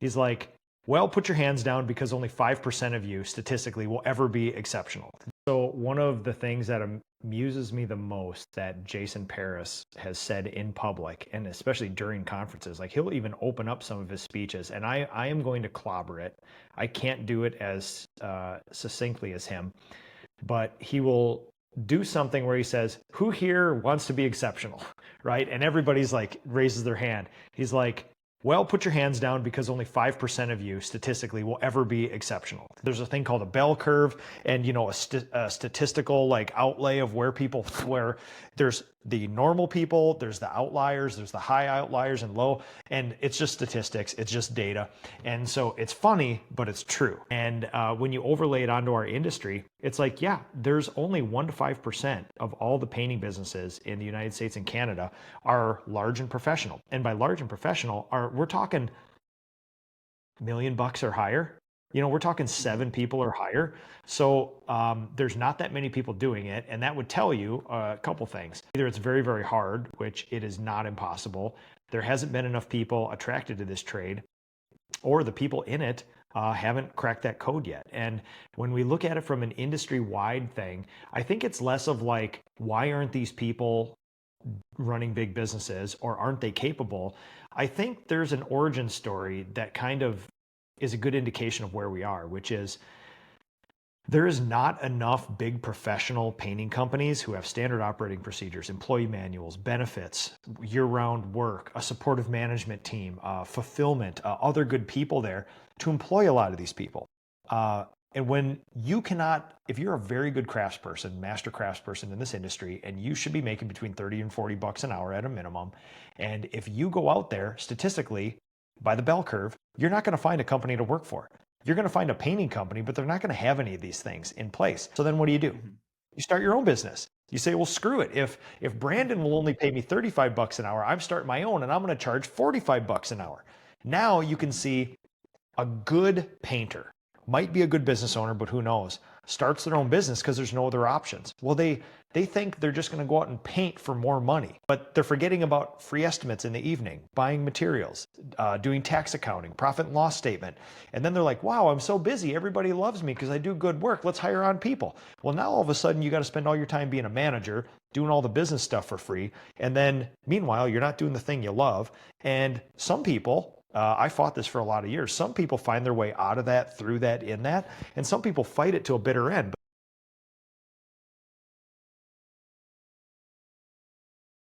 He's like, well, put your hands down because only 5% of you statistically will ever be exceptional. So one of the things that amuses me the most that Jason Paris has said in public, and especially during conferences, like he'll even open up some of his speeches, and I am going to clobber it. I can't do it as succinctly as him, but he will do something where he says, who here wants to be exceptional, right? And everybody's like raises their hand. He's like, well, put your hands down because only 5% of you statistically will ever be exceptional. There's a thing called a bell curve, and a statistical like outlay of where there's the normal people, there's the outliers, there's the high outliers and low, and it's just statistics, it's just data. And so it's funny, but it's true. And when you overlay it onto our industry, it's like, yeah, there's only 1 to 5% of all the painting businesses in the United States and Canada are large and professional. And by large and professional, we're talking $1 million or higher. We're talking 7 people or higher. So there's not that many people doing it. And that would tell you a couple things. Either it's very, very hard, which it is not impossible. There hasn't been enough people attracted to this trade, or the people in it haven't cracked that code yet. And when we look at it from an industry-wide thing, I think it's less of like, why aren't these people running big businesses, or aren't they capable? I think there's an origin story that kind of is a good indication of where we are, which is there is not enough big professional painting companies who have standard operating procedures, employee manuals, benefits, year-round work, a supportive management team, fulfillment, other good people there to employ a lot of these people. And when you cannot, if you're a very good craftsperson, master craftsperson in this industry, and you should be making between 30 and 40 bucks an hour at a minimum, and if you go out there statistically by the bell curve, you're not going to find a company to work for. You're going to find a painting company, but they're not going to have any of these things in place. So then what do? You start your own business. You say, well, screw it. If Brandon will only pay me 35 bucks an hour, I'm starting my own and I'm going to charge 45 bucks an hour. Now you can see a good painter, might be a good business owner, but who knows, starts their own business because there's no other options. Well, they think they're just going to go out and paint for more money, but they're forgetting about free estimates in the evening, buying materials, doing tax accounting, profit and loss statement. And then they're like, wow, I'm so busy. Everybody loves me because I do good work. Let's hire on people. Well, now all of a sudden you got to spend all your time being a manager, doing all the business stuff for free. And then meanwhile, you're not doing the thing you love. And some people, I fought this for a lot of years. Some people find their way out of that, through that, in that, and some people fight it to a bitter end.